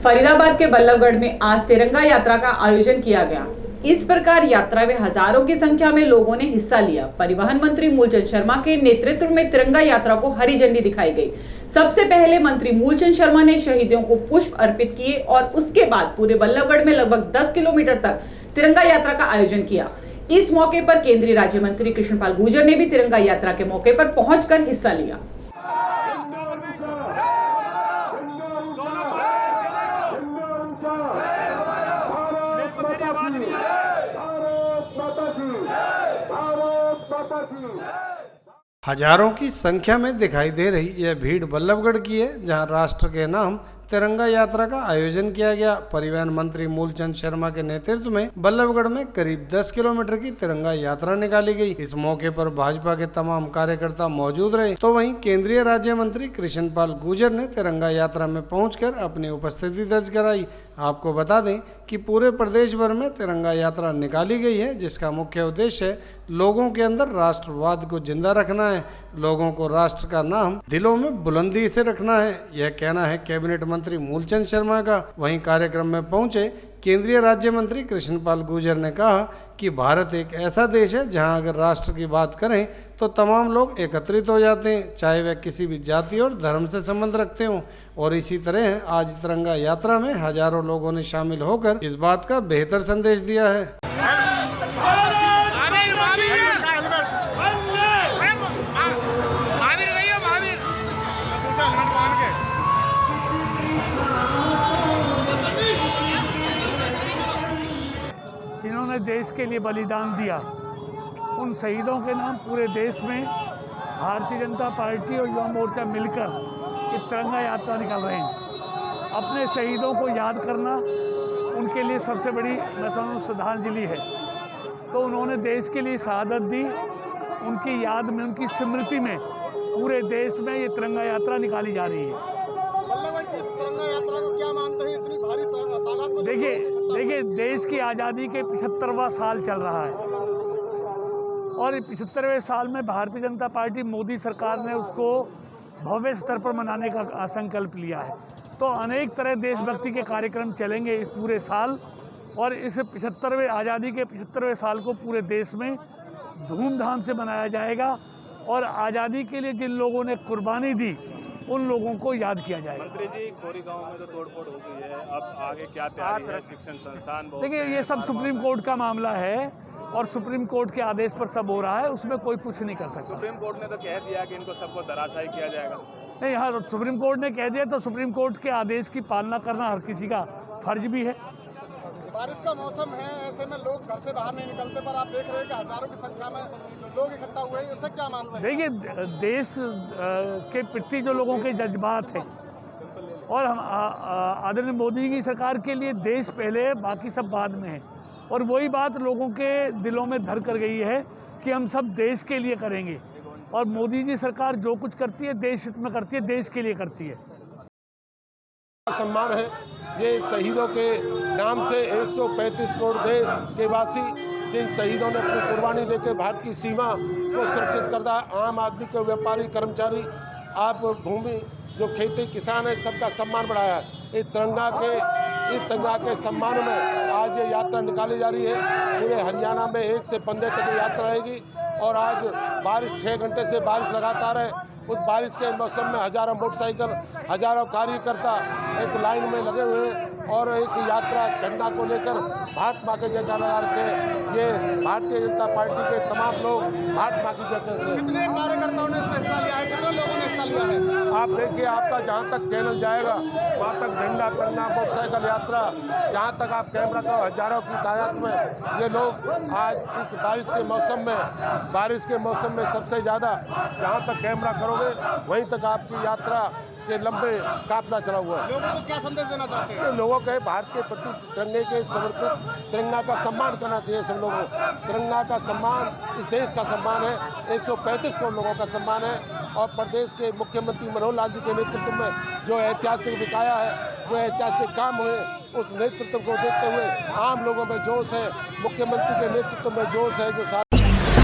फरीदाबाद के बल्लभगढ़ में आज तिरंगा यात्रा का आयोजन किया गया। इस प्रकार यात्रा में हजारों की संख्या में लोगों ने हिस्सा लिया। परिवहन मंत्री मूलचंद शर्मा के नेतृत्व में तिरंगा यात्रा को हरी झंडी दिखाई गई। सबसे पहले मंत्री मूलचंद शर्मा ने शहीदों को पुष्प अर्पित किए और उसके बाद पूरे बल्लभगढ़ में लगभग 10 किलोमीटर तक तिरंगा यात्रा का आयोजन किया। इस मौके पर केंद्रीय राज्य मंत्री कृष्णपाल गुर्जर ने भी तिरंगा यात्रा के मौके पर पहुंचकर हिस्सा लिया। हजारों की संख्या में दिखाई दे रही यह भीड़ बल्लभगढ़ की है, जहां राष्ट्र के नाम तिरंगा यात्रा का आयोजन किया गया। परिवहन मंत्री मूलचंद शर्मा के नेतृत्व में बल्लभगढ़ में करीब 10 किलोमीटर की तिरंगा यात्रा निकाली गई। इस मौके पर भाजपा के तमाम कार्यकर्ता मौजूद रहे, तो वहीं केंद्रीय राज्य मंत्री कृष्णपाल गुर्जर ने तिरंगा यात्रा में पहुंचकर अपनी उपस्थिति दर्ज कराई। आपको बता दें कि पूरे प्रदेश भर में तिरंगा यात्रा निकाली गई है, जिसका मुख्य उद्देश्य लोगों के अंदर राष्ट्रवाद को जिंदा रखना है, लोगों को राष्ट्र का नाम दिलों में बुलंदी से रखना है। यह कहना है कैबिनेट मंत्री मूलचंद शर्मा का। वहीं कार्यक्रम में पहुंचे केंद्रीय राज्य मंत्री कृष्णपाल गुर्जर ने कहा कि भारत एक ऐसा देश है जहां अगर राष्ट्र की बात करें तो तमाम लोग एकत्रित हो जाते हैं, चाहे वह किसी भी जाति और धर्म से संबंध रखते हों। और इसी तरह आज तिरंगा यात्रा में हजारों लोगों ने शामिल होकर इस बात का बेहतर संदेश दिया है। जिन्होंने देश के लिए बलिदान दिया, उन शहीदों के नाम पूरे देश में भारतीय जनता पार्टी और युवा मोर्चा मिलकर ये तिरंगा यात्रा निकाल रहे हैं। अपने शहीदों को याद करना उनके लिए सबसे बड़ी मैं समझूं श्रद्धांजलि है। तो उन्होंने देश के लिए शहादत दी, उनकी याद में, उनकी स्मृति में पूरे देश में ये तिरंगा यात्रा निकाली जा रही है। बल्लभगढ़ की इस तिरंगा यात्रा को क्या मानते हैं, इतनी भारी ताकत? देखिए देश की आज़ादी के 75वां साल चल रहा है और 75वें साल में भारतीय जनता पार्टी मोदी सरकार ने उसको भव्य स्तर पर मनाने का संकल्प लिया है। तो अनेक तरह देशभक्ति के कार्यक्रम चलेंगे इस पूरे साल और इस 75वें आज़ादी के 75वें साल को पूरे देश में धूमधाम से मनाया जाएगा और आज़ादी के लिए जिन लोगों ने कुर्बानी दी उन लोगों को याद किया जाएगा। मंत्री जी, खोरी गांव में तो तोड़फोड़ हो गई है, अब आगे क्या तैयारी है? शिक्षण संस्थान देखिए ये सब सुप्रीम कोर्ट का मामला है और सुप्रीम कोर्ट के आदेश पर सब हो रहा है, उसमें कोई कुछ नहीं कर सकता। सुप्रीम कोर्ट ने तो कह दिया कि इनको सबको धराशायी किया जाएगा। नहीं, यहाँ सुप्रीम कोर्ट ने कह दिया तो सुप्रीम कोर्ट के आदेश की पालना करना हर किसी का फर्ज भी है। बारिश का मौसम है, ऐसे में लोग घर से बाहर नहीं निकलते, पर आप देख रहे हैं कि हजारों की संख्या में लोग इकट्ठा हुए हैं, इससे क्या मानते हैं? देखिए देश के प्रति जो लोगों के जज्बात हैं और हम आदरणीय मोदी की सरकार के लिए देश पहले है, बाकी सब बाद में है। और वही बात लोगों के दिलों में धर कर गई है कि हम सब देश के लिए करेंगे और मोदी जी सरकार जो कुछ करती है देश हित में करती है, देश के लिए करती है। सम्मान है ये शहीदों के नाम से 135 करोड़ देश के वासी जिन शहीदों ने अपनी कुर्बानी देकर भारत की सीमा को सुरक्षित करता, आम आदमी को, व्यापारी, कर्मचारी, आप भूमि जो खेती किसान है, सबका सम्मान बढ़ाया है। इस तिरंगा के सम्मान में आज ये यात्रा निकाली जा रही है। पूरे हरियाणा में 1 से 15 तक ये यात्रा रहेगी और आज बारिश 6 घंटे से बारिश लगातार है। उस बारिश के मौसम में हजारों मोटरसाइकिल, हजारों कार्यकर्ता एक लाइन में लगे हुए हैं और एक यात्रा झंडा को लेकर भारत माँ के जयकार लगा के ये भारतीय जनता पार्टी के तमाम लोग भारत माँ की जय कर रहे हैं। कितने कार्यकर्ताओं ने इसमें हिस्सा लिया है, कितने लोगों ने हिस्सा लिया है? आप देखिए, आपका जहाँ तक चैनल जाएगा वहाँ तक झंडा, तिरंगा, मोटरसाइकिल यात्रा, जहाँ तक आप कैमरा का हजारों की तादाद में ये लोग आज इस बारिश के मौसम में सबसे ज़्यादा जहाँ तक कैमरा करोगे वहीं तक आपकी यात्रा के लंबे काफिला चला हुआ है। लोगों को क्या संदेश देना चाहते हैं? लोगों के भारत के प्रति तिरंगे के समर्पित तिरंगा का सम्मान करना चाहिए सब लोगों को। तिरंगा का सम्मान इस देश का सम्मान है, 135 करोड़ लोगों का सम्मान है और प्रदेश के मुख्यमंत्री मनोहर लाल जी के नेतृत्व में जो ऐतिहासिक विकाया है, जो ऐतिहासिक काम हुए, उस नेतृत्व को देखते हुए आम लोगों में जोश है, मुख्यमंत्री के नेतृत्व में जोश है। जो